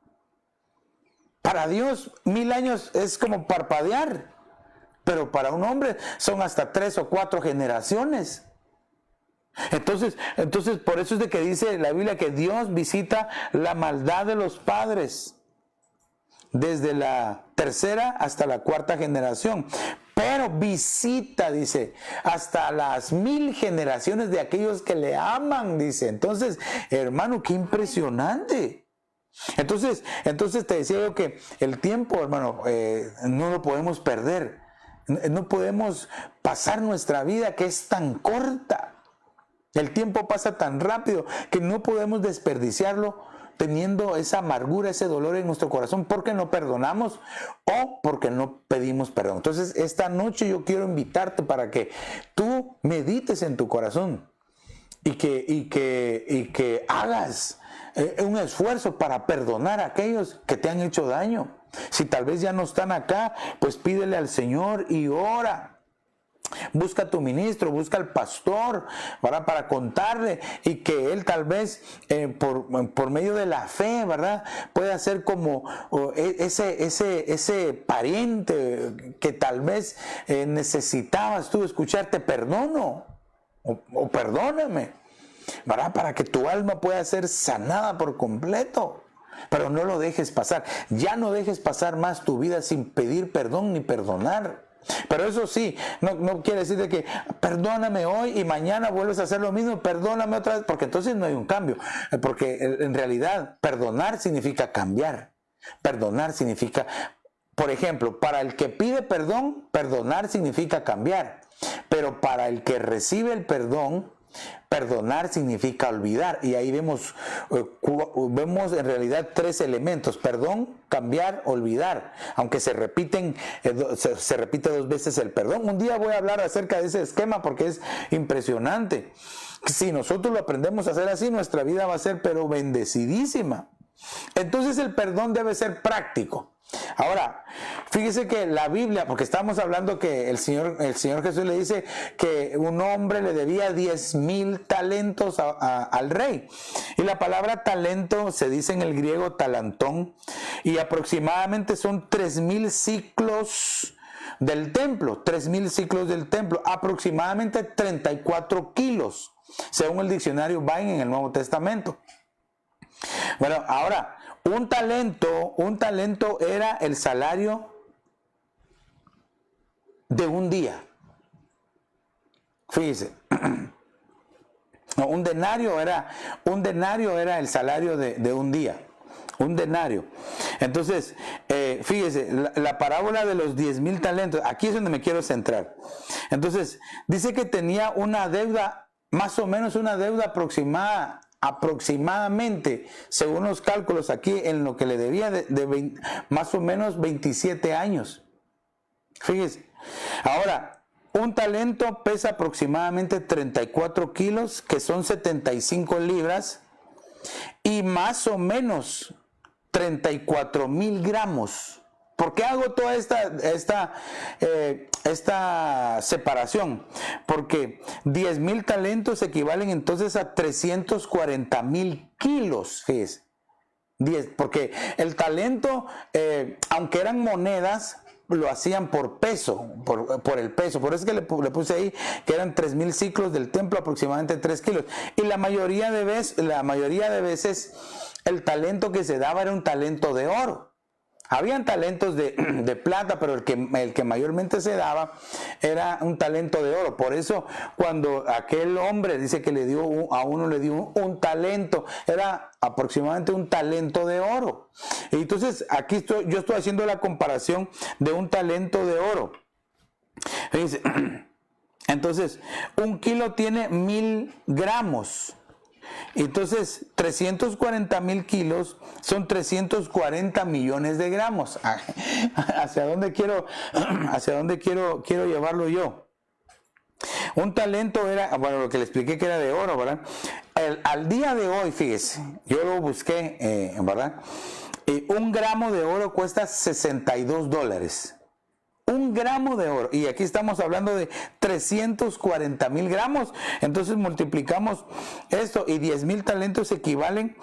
Para Dios 1000 años es como parpadear, pero para un hombre son hasta 3 o 4 generaciones. Entonces por eso es de que dice la Biblia que Dios visita la maldad de los padres desde la 3ª hasta la 4ª generación. Pero visita, dice, hasta las 1000 generaciones de aquellos que le aman, dice. Entonces, hermano, qué impresionante. Entonces te decía yo que el tiempo, hermano, no lo podemos perder. No podemos pasar nuestra vida que es tan corta. El tiempo pasa tan rápido que no podemos desperdiciarlo teniendo esa amargura, ese dolor en nuestro corazón porque no perdonamos o porque no pedimos perdón. Entonces esta noche yo quiero invitarte para que tú medites en tu corazón y que hagas un esfuerzo para perdonar a aquellos que te han hecho daño. Si tal vez ya no están acá, pues pídele al Señor y ora. Busca a tu ministro, busca al pastor para contarle y que él tal vez por medio de la fe, ¿verdad? Pueda ser como ese pariente que tal vez necesitabas tú escuchar, te perdono o perdóname, ¿verdad? Para que tu alma pueda ser sanada por completo. Pero no lo dejes pasar. Ya no dejes pasar más tu vida sin pedir perdón ni perdonar. Pero eso sí, no quiere decir de que perdóname hoy y mañana vuelves a hacer lo mismo, perdóname otra vez, porque entonces no hay un cambio. Porque en realidad perdonar significa cambiar. Perdonar significa, por ejemplo, para el que pide perdón, perdonar significa cambiar. Pero para el que recibe el perdón, perdonar significa olvidar. Y ahí vemos en realidad 3 elementos: perdón, cambiar, olvidar. Aunque se repite 2 veces el perdón. Un día voy a hablar acerca de ese esquema porque es impresionante. Si nosotros lo aprendemos a hacer así, nuestra vida va a ser pero bendecidísima. Entonces el perdón debe ser práctico. Ahora, fíjese que la Biblia, porque estamos hablando que el Señor Jesús le dice que un hombre le debía 10,000 talentos al rey. Y la palabra talento se dice en el griego talantón y aproximadamente son 3,000 ciclos del templo. 3,000 ciclos del templo, aproximadamente 34 kilos, según el diccionario Vine en el Nuevo Testamento. Bueno, ahora, un talento era el salario de un día. Fíjese. No, un denario era el salario de un día. Un denario. Entonces, fíjese, la parábola de los 10,000 talentos, aquí es donde me quiero centrar. Entonces, dice que tenía una deuda, más o menos una deuda aproximadamente, según los cálculos aquí, en lo que le debía de más o menos 27 años. Fíjese. Ahora, un talento pesa aproximadamente 34 kilos, que son 75 libras, y más o menos 34,000 gramos. ¿Por qué hago toda esta separación? Porque 10,000 talentos equivalen entonces a 340,000 kilos. Fíjese. Porque el talento, aunque eran monedas, lo hacían por peso, por el peso. Por eso es que le puse ahí que eran 3,000 ciclos del templo, aproximadamente 3 kilos. Y la mayoría de veces el talento que se daba era un talento de oro. Habían talentos de plata, pero el que mayormente se daba era un talento de oro. Por eso cuando aquel hombre dice que a uno le dio un talento, era aproximadamente un talento de oro. Y entonces aquí yo estoy haciendo la comparación de un talento de oro. Fíjense, entonces 1 kilo tiene 1,000 gramos. Entonces, 340,000 kilos son 340 millones de gramos. ¿Hacia dónde quiero llevarlo yo? Un talento era, bueno, lo que le expliqué que era de oro, ¿verdad? Al día de hoy, fíjese, yo lo busqué, ¿verdad? Un gramo de oro cuesta $62. Un gramo de oro. Y aquí estamos hablando de 340,000 gramos. Entonces multiplicamos esto y 10,000 talentos equivalen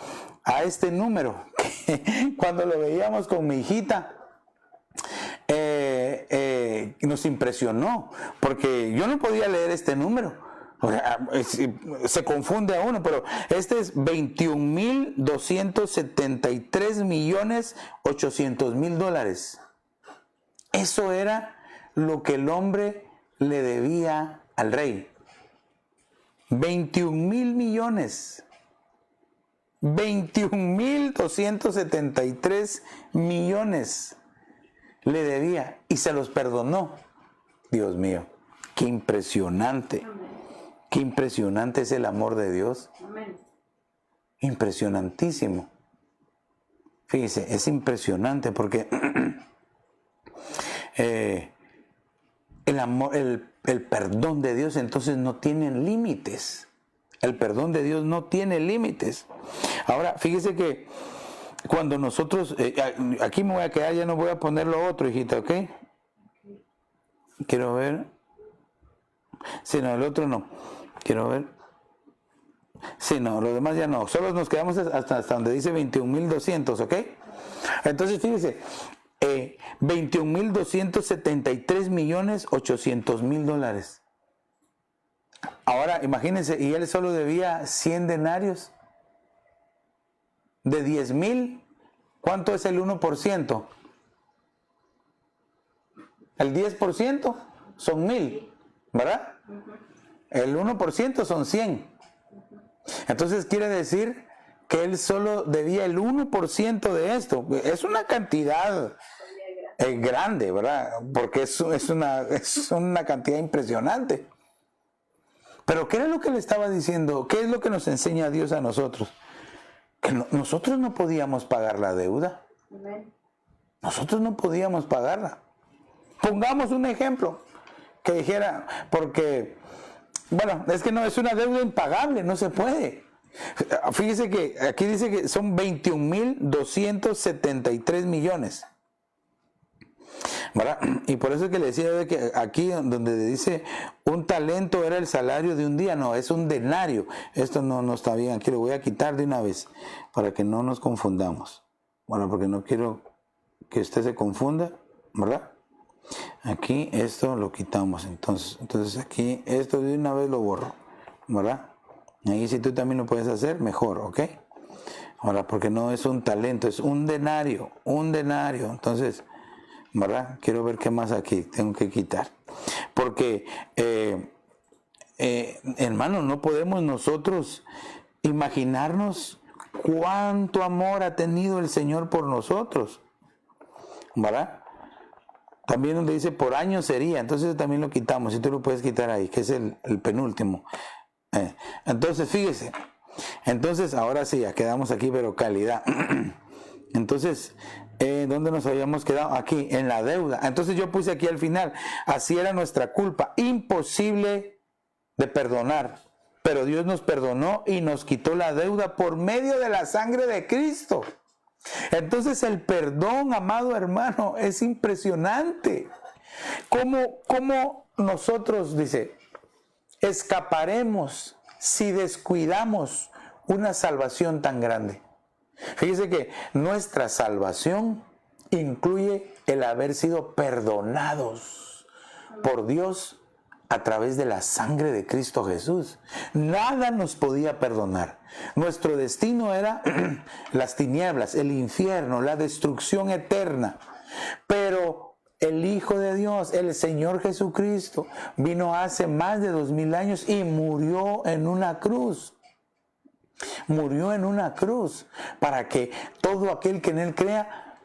a este número. Cuando lo veíamos con mi hijita, nos impresionó, porque yo no podía leer este número. O sea, se confunde a uno, pero este es 21,273,800,000 dólares. Eso era lo que el hombre le debía al rey. 21,000 millones. 21,273 millones le debía y se los perdonó. Dios mío, qué impresionante. Qué impresionante es el amor de Dios. Impresionantísimo. Fíjese, es impresionante porque el amor, el perdón de Dios entonces no tiene límites. El perdón de Dios no tiene límites. Ahora, fíjese que cuando nosotros, aquí me voy a quedar, ya no voy a poner lo otro, hijita, ¿ok? Quiero ver. Sí, no, el otro no. Quiero ver. Sí, no, lo demás ya no. Solo nos quedamos hasta donde dice 21,200, ¿ok? Entonces, fíjese. 21,273,800,000 dólares. Ahora, imagínense, y él solo debía 100 denarios. De 10,000, ¿cuánto es el 1%? El 10% son 1,000, ¿verdad? El 1% son 100. Entonces quiere decir que él solo debía el 1% de esto. Es una cantidad grande, ¿verdad? Porque es una cantidad impresionante. Pero ¿qué era lo que le estaba diciendo? ¿Qué es lo que nos enseña Dios a nosotros? Que nosotros no podíamos pagar la deuda. Nosotros no podíamos pagarla. Pongamos un ejemplo que dijera, porque, bueno, es que no, es una deuda impagable, no se puede. Fíjese que aquí dice que son 21,273 millones. ¿Verdad? Y por eso es que le decía de que aquí donde dice un talento era el salario de un día, no, es un denario. Esto no está bien, aquí lo voy a quitar de una vez para que no nos confundamos. Bueno, porque no quiero que usted se confunda, ¿verdad? Aquí esto lo quitamos, entonces aquí esto de una vez lo borro, ¿verdad? Ahí si tú también lo puedes hacer, mejor, ¿ok? Ahora, porque no es un talento, es un denario, entonces, ¿verdad? Quiero ver qué más aquí tengo que quitar. Porque, hermano, no podemos nosotros imaginarnos cuánto amor ha tenido el Señor por nosotros, ¿verdad? También donde dice por año sería, entonces también lo quitamos, y tú lo puedes quitar ahí, que es el penúltimo. Entonces, fíjese, entonces ahora sí, ya quedamos aquí, pero calidad. Entonces, ¿dónde nos habíamos quedado? Aquí, en la deuda. Entonces yo puse aquí al final, así era nuestra culpa, imposible de perdonar. Pero Dios nos perdonó y nos quitó la deuda por medio de la sangre de Cristo. Entonces el perdón, amado hermano, es impresionante. ¿Cómo nosotros, dice, escaparemos si descuidamos una salvación tan grande? Fíjese que nuestra salvación incluye el haber sido perdonados por Dios a través de la sangre de Cristo Jesús. Nada nos podía perdonar. Nuestro destino era las tinieblas, el infierno, la destrucción eterna. Pero el Hijo de Dios, el Señor Jesucristo, vino hace más de 2000 años y murió en una cruz. Murió en una cruz para que todo aquel que en Él crea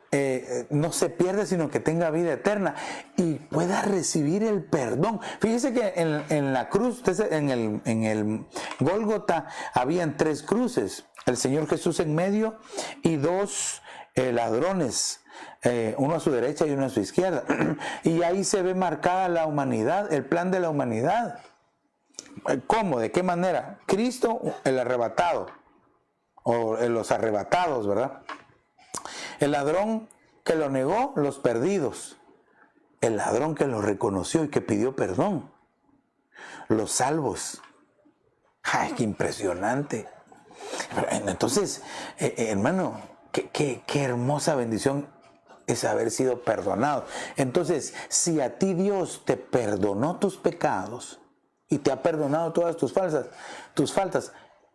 no se pierde, sino que tenga vida eterna y pueda recibir el perdón. Fíjese que en la cruz, en el Gólgota, habían 3 cruces, el Señor Jesús en medio y 2 ladrones, uno a su derecha y uno a su izquierda. Y ahí se ve marcada la humanidad, el plan de la humanidad. ¿Cómo? ¿De qué manera? Cristo, el arrebatado, o los arrebatados, ¿verdad? El ladrón que lo negó, los perdidos. El ladrón que lo reconoció y que pidió perdón. Los salvos. ¡Ay, qué impresionante! Entonces, hermano, qué hermosa bendición es haber sido perdonado. Entonces, si a ti Dios te perdonó tus pecados y te ha perdonado todas tus faltas,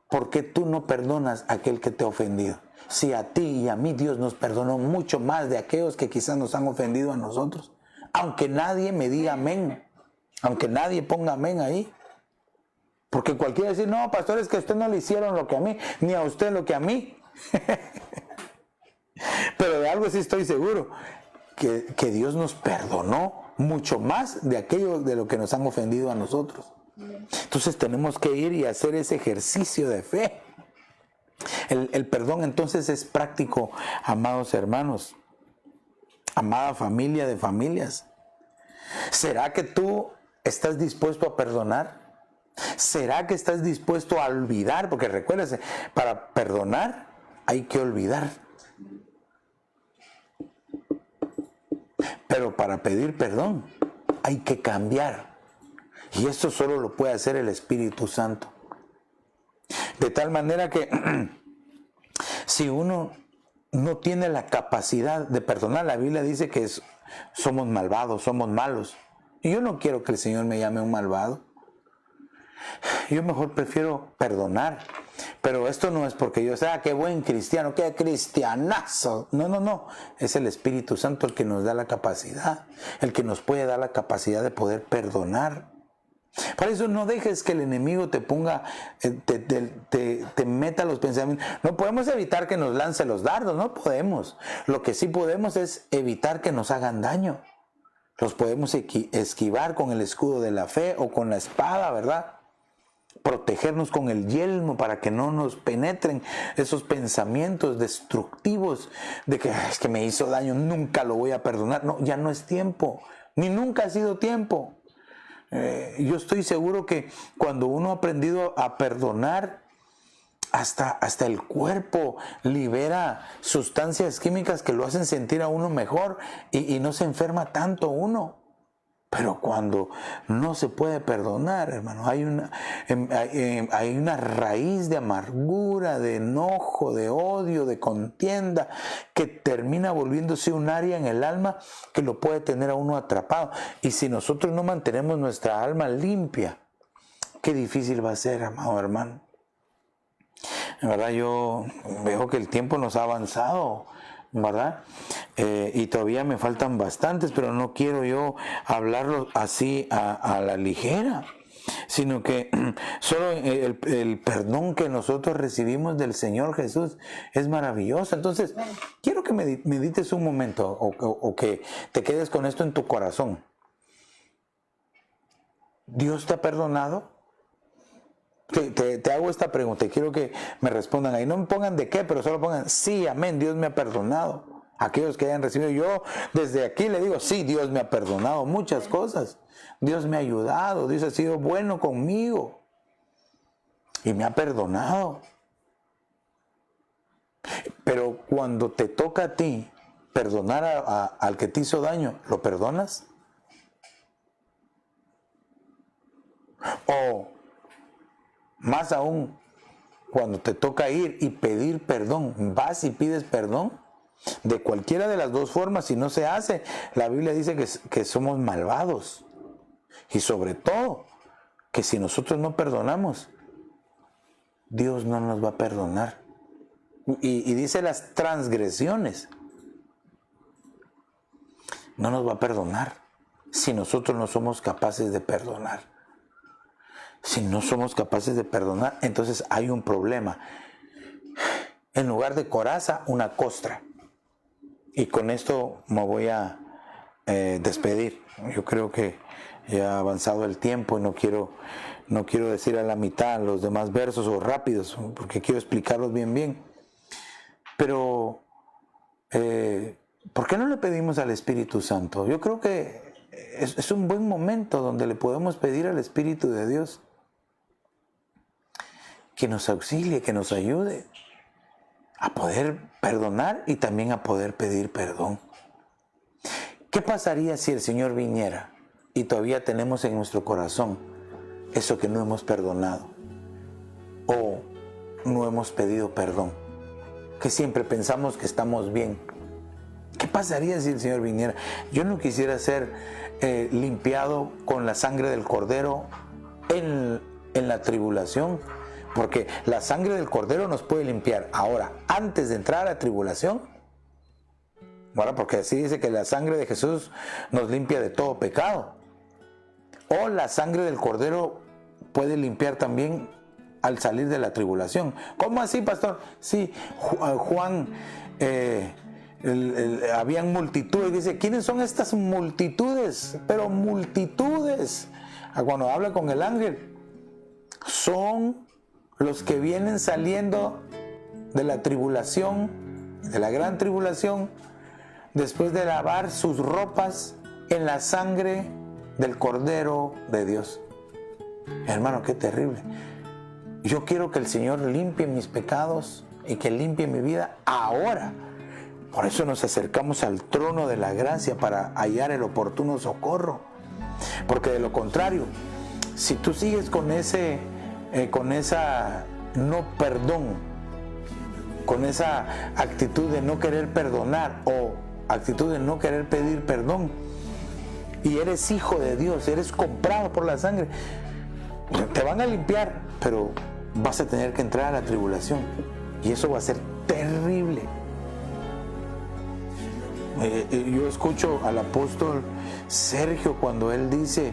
¿por qué tú no perdonas a aquel que te ha ofendido? Si a ti y a mí Dios nos perdonó mucho más de aquellos que quizás nos han ofendido a nosotros. Aunque nadie me diga amén. Aunque nadie ponga amén ahí. Porque cualquiera decir, no, pastor, es que a usted no le hicieron lo que a mí, ni a usted lo que a mí. Pero de algo sí estoy seguro, que Dios nos perdonó mucho más de aquello de lo que nos han ofendido a nosotros. Entonces tenemos que ir y hacer ese ejercicio de fe. El perdón entonces es práctico, amados hermanos, amada familia de familias. ¿Será que tú estás dispuesto a perdonar? ¿Será que estás dispuesto a olvidar? Porque recuérdese, para perdonar hay que olvidar. Pero para pedir perdón hay que cambiar. Y esto solo lo puede hacer el Espíritu Santo. De tal manera que si uno no tiene la capacidad de perdonar, la Biblia dice que somos malvados, somos malos. Y yo no quiero que el Señor me llame un malvado. Yo mejor prefiero perdonar. Pero esto no es porque yo sea, qué buen cristiano, qué cristianazo. No. Es el Espíritu Santo el que nos da la capacidad, el que nos puede dar la capacidad de poder perdonar. Para eso no dejes que el enemigo te ponga, te meta los pensamientos. No podemos evitar que nos lance los dardos, no podemos. Lo que sí podemos es evitar que nos hagan daño. Los podemos esquivar con el escudo de la fe o con la espada, ¿verdad? Protegernos con el yelmo para que no nos penetren esos pensamientos destructivos de que es que me hizo daño, nunca lo voy a perdonar. No, ya no es tiempo, ni nunca ha sido tiempo. Yo estoy seguro que cuando uno ha aprendido a perdonar, hasta el cuerpo libera sustancias químicas que lo hacen sentir a uno mejor y no se enferma tanto uno. Pero cuando no se puede perdonar, hermano, hay una raíz de amargura, de enojo, de odio, de contienda, que termina volviéndose un área en el alma que lo puede tener a uno atrapado. Y si nosotros no mantenemos nuestra alma limpia, qué difícil va a ser, amado hermano. En verdad yo veo que el tiempo nos ha avanzado, ¿verdad? Y todavía me faltan bastantes, pero no quiero yo hablarlo así a la ligera, sino que solo el perdón que nosotros recibimos del Señor Jesús es maravilloso. Entonces, quiero que medites un momento o que te quedes con esto en tu corazón. ¿Dios te ha perdonado? Te hago esta pregunta y quiero que me respondan ahí. No me pongan de qué, pero solo pongan sí, amén, Dios me ha perdonado. Aquellos que hayan recibido, yo desde aquí le digo, sí, Dios me ha perdonado muchas cosas. Dios me ha ayudado, Dios ha sido bueno conmigo y me ha perdonado. Pero cuando te toca a ti perdonar al que te hizo daño, ¿lo perdonas? O más aún, cuando te toca ir y pedir perdón, ¿vas y pides perdón? De cualquiera de las dos formas, si no se hace, la Biblia dice que somos malvados. Y sobre todo, que si nosotros no perdonamos, Dios no nos va a perdonar. Y dice las transgresiones. No nos va a perdonar si nosotros no somos capaces de perdonar. Si no somos capaces de perdonar, entonces hay un problema. En lugar de coraza, una costra. Y con esto me voy a despedir. Yo creo que ya ha avanzado el tiempo y no quiero decir a la mitad los demás versos o rápidos, porque quiero explicarlos bien. Pero, ¿por qué no le pedimos al Espíritu Santo? Yo creo que es un buen momento donde le podemos pedir al Espíritu de Dios que nos auxilie, que nos ayude a poder perdonar y también a poder pedir perdón. ¿Qué pasaría si el Señor viniera y todavía tenemos en nuestro corazón eso que no hemos perdonado o no hemos pedido perdón? Que siempre pensamos que estamos bien. ¿Qué pasaría si el Señor viniera? Yo no quisiera ser limpiado con la sangre del Cordero en la tribulación, porque la sangre del Cordero nos puede limpiar ahora, antes de entrar a la tribulación. Bueno, porque así dice que la sangre de Jesús nos limpia de todo pecado. O la sangre del Cordero puede limpiar también al salir de la tribulación. ¿Cómo así, pastor? Sí, Juan, habían multitudes. Dice, ¿quiénes son estas multitudes? Pero multitudes. Cuando habla con el ángel, son los que vienen saliendo de la tribulación, de la gran tribulación, después de lavar sus ropas en la sangre del Cordero de Dios. Hermano, qué terrible. Yo quiero que el Señor limpie mis pecados y que limpie mi vida ahora. Por eso nos acercamos al trono de la gracia para hallar el oportuno socorro. Porque de lo contrario, si tú sigues con esa no perdón, con esa actitud de no querer perdonar o actitud de no querer pedir perdón, y eres hijo de Dios, eres comprado por la sangre, te van a limpiar, pero vas a tener que entrar a la tribulación y eso va a ser terrible. Yo escucho al apóstol Sergio cuando él dice,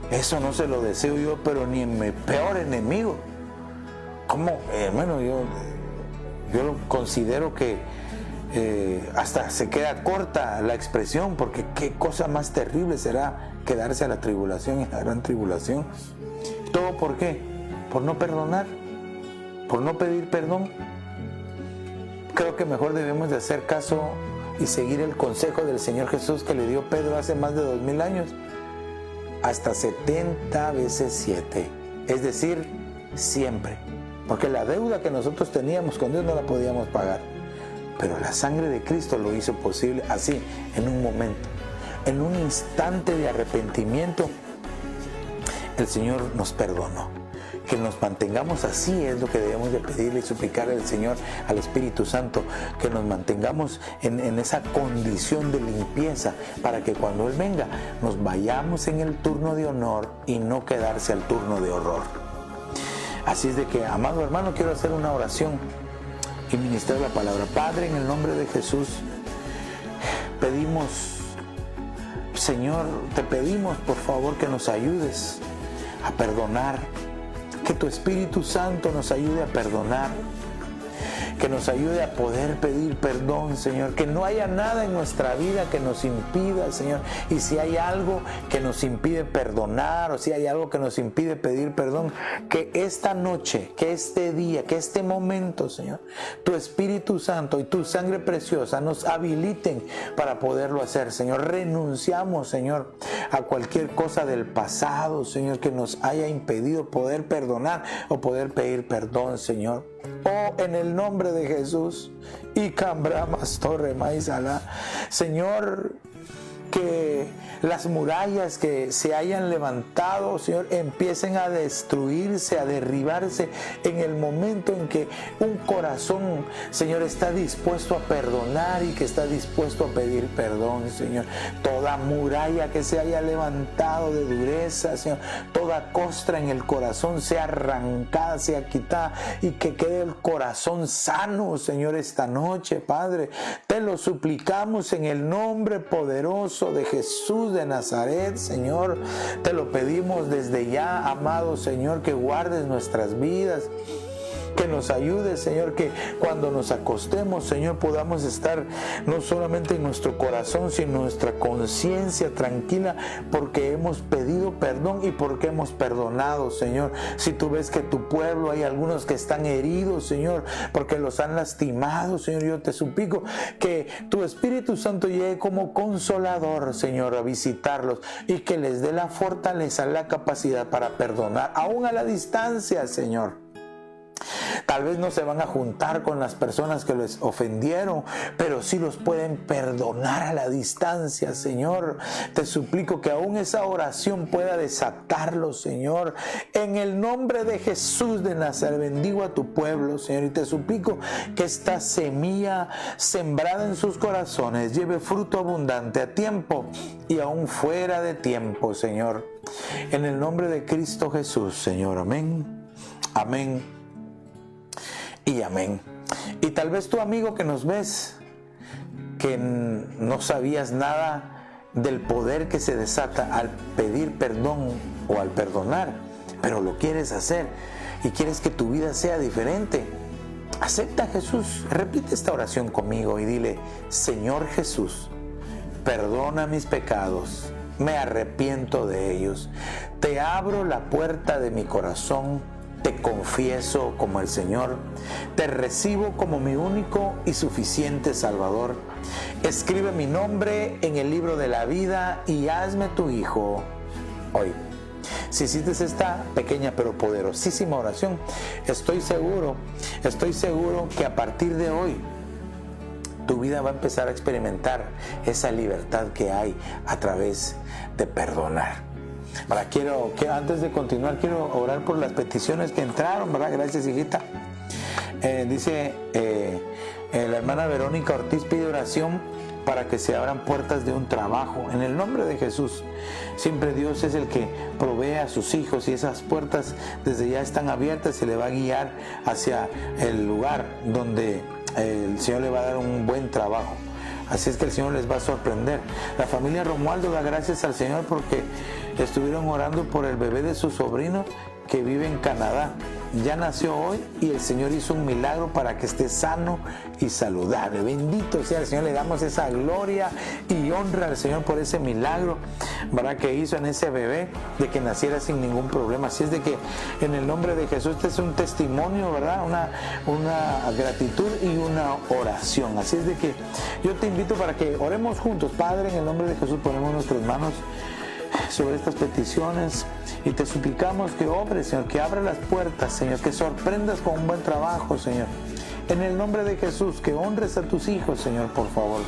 eso no se lo deseo yo, pero ni en mi peor enemigo. ¿Cómo? Hermano, yo lo considero que hasta se queda corta la expresión, porque qué cosa más terrible será quedarse a la tribulación y la gran tribulación. ¿Todo por qué? Por no perdonar, por no pedir perdón. Creo que mejor debemos de hacer caso y seguir el consejo del Señor Jesús que le dio Pedro hace más de 2000 años. Hasta 70 veces 7, es decir, siempre. Porque la deuda que nosotros teníamos con Dios no la podíamos pagar. Pero la sangre de Cristo lo hizo posible así, en un momento. En un instante de arrepentimiento, el Señor nos perdonó. Que nos mantengamos así es lo que debemos de pedirle y suplicarle al Señor, al Espíritu Santo, que nos mantengamos en esa condición de limpieza para que cuando Él venga nos vayamos en el turno de honor y no quedarse al turno de horror. Así es de que, amado hermano, quiero hacer una oración y ministrar la palabra. Padre, en el nombre de Jesús, pedimos, Señor, te pedimos por favor que nos ayudes a perdonar. Que tu Espíritu Santo nos ayude a perdonar, que nos ayude a poder pedir perdón, Señor, que no haya nada en nuestra vida que nos impida, Señor, y si hay algo que nos impide perdonar o si hay algo que nos impide pedir perdón, que esta noche, que este día, que este momento, Señor, tu Espíritu Santo y tu sangre preciosa nos habiliten para poderlo hacer, Señor. Renunciamos, Señor, a cualquier cosa del pasado, Señor, que nos haya impedido poder perdonar o poder pedir perdón, Señor. Oh, en el nombre de Jesús, y Cambramas Torre Maizala, Señor, que las murallas que se hayan levantado, Señor, empiecen a destruirse, a derribarse en el momento en que un corazón, Señor, está dispuesto a perdonar y que está dispuesto a pedir perdón, Señor. Toda muralla que se haya levantado de dureza, Señor, toda costra en el corazón sea arrancada, sea quitada y que quede el corazón sano, Señor, esta noche, Padre. Te lo suplicamos en el nombre poderoso de Jesús de Nazaret, Señor. Te lo pedimos desde ya, amado Señor, que guardes nuestras vidas, que nos ayude, Señor, que cuando nos acostemos, Señor, podamos estar no solamente en nuestro corazón, sino en nuestra conciencia tranquila, porque hemos pedido perdón y porque hemos perdonado, Señor. Si tú ves que tu pueblo hay algunos que están heridos, Señor, porque los han lastimado, Señor, yo te suplico que tu Espíritu Santo llegue como consolador, Señor, a visitarlos y que les dé la fortaleza, la capacidad para perdonar, aún a la distancia, Señor. Tal vez no se van a juntar con las personas que les ofendieron, pero sí los pueden perdonar a la distancia, Señor. Te suplico que aún esa oración pueda desatarlos, Señor. En el nombre de Jesús de Nazaret, bendigo a tu pueblo, Señor, y te suplico que esta semilla sembrada en sus corazones lleve fruto abundante a tiempo y aún fuera de tiempo, Señor. En el nombre de Cristo Jesús, Señor. Amén. Amén. Y amén. Y tal vez tu amigo que nos ves, que no sabías nada del poder que se desata al pedir perdón o al perdonar, pero lo quieres hacer y quieres que tu vida sea diferente. Acepta a Jesús. Repite esta oración conmigo y dile: Señor Jesús, perdona mis pecados, me arrepiento de ellos, te abro la puerta de mi corazón, te confieso como el Señor, te recibo como mi único y suficiente Salvador. Escribe mi nombre en el libro de la vida y hazme tu hijo hoy. Si hiciste esta pequeña pero poderosísima oración, estoy seguro que a partir de hoy tu vida va a empezar a experimentar esa libertad que hay a través de perdonar. Ahora antes de continuar, quiero orar por las peticiones que entraron, ¿verdad? Gracias, hijita. Dice la hermana Verónica Ortiz pide oración para que se abran puertas de un trabajo. En el nombre de Jesús, siempre Dios es el que provee a sus hijos y esas puertas desde ya están abiertas y le va a guiar hacia el lugar donde el Señor le va a dar un buen trabajo. Así es que el Señor les va a sorprender. La familia Romualdo da gracias al Señor porque estuvieron orando por el bebé de su sobrino que vive en Canadá. Ya nació hoy y el Señor hizo un milagro para que esté sano y saludable. Bendito sea el Señor, le damos esa gloria y honra al Señor por ese milagro, ¿verdad?, que hizo en ese bebé, de que naciera sin ningún problema. Así es de que en el nombre de Jesús, este es un testimonio, ¿verdad?, una gratitud y una oración. Así es de que yo te invito para que oremos juntos. Padre, en el nombre de Jesús ponemos nuestras manos sobre estas peticiones y te suplicamos que obres, Señor, que abra las puertas, Señor, que sorprendas con un buen trabajo, Señor. En el nombre de Jesús, que honres a tus hijos, Señor, por favor.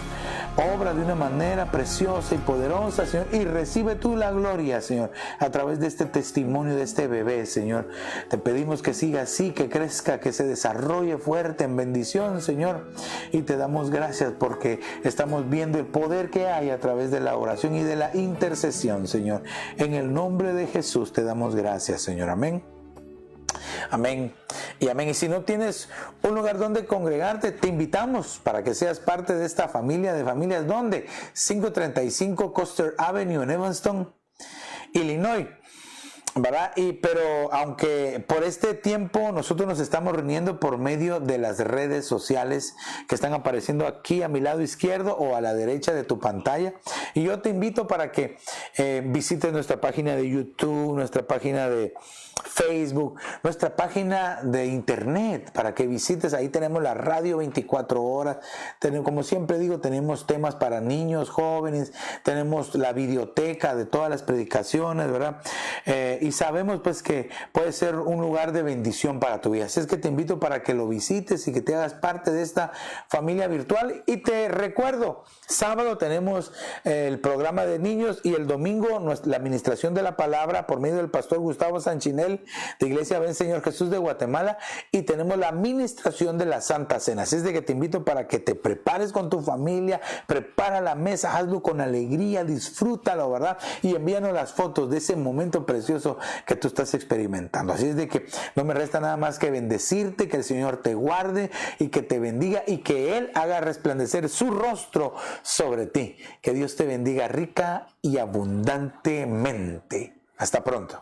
Obra de una manera preciosa y poderosa, Señor, y recibe tú la gloria, Señor, a través de este testimonio de este bebé, Señor. Te pedimos que siga así, que crezca, que se desarrolle fuerte en bendición, Señor, y te damos gracias porque estamos viendo el poder que hay a través de la oración y de la intercesión, Señor. En el nombre de Jesús te damos gracias, Señor. Amén. Amén y amén. Y si no tienes un lugar donde congregarte, te invitamos para que seas parte de esta familia de familias. ¿Dónde? 535 Custer Avenue en Evanston, Illinois, ¿verdad? Pero aunque por este tiempo nosotros nos estamos reuniendo por medio de las redes sociales que están apareciendo aquí a mi lado izquierdo o a la derecha de tu pantalla, y yo te invito para que visites nuestra página de YouTube, nuestra página de Facebook, nuestra página de internet, para que visites. Ahí tenemos la radio 24 horas, como siempre digo, tenemos temas para niños, jóvenes, tenemos la videoteca de todas las predicaciones, ¿verdad? Y sabemos pues que puede ser un lugar de bendición para tu vida. Así es que te invito para que lo visites y que te hagas parte de esta familia virtual. Y te recuerdo, sábado tenemos el programa de niños y el domingo la administración de la palabra por medio del pastor Gustavo Sanchinel de Iglesia Ven Señor Jesús de Guatemala, y tenemos la administración de la Santa Cena. Así es de que te invito para que te prepares con tu familia, prepara la mesa, hazlo con alegría, disfrútalo, ¿verdad? Y envíanos las fotos de ese momento precioso que tú estás experimentando. Así es de que no me resta nada más que bendecirte, que el Señor te guarde y que te bendiga y que Él haga resplandecer su rostro sobre ti. Que Dios te bendiga rica y abundantemente. Hasta pronto.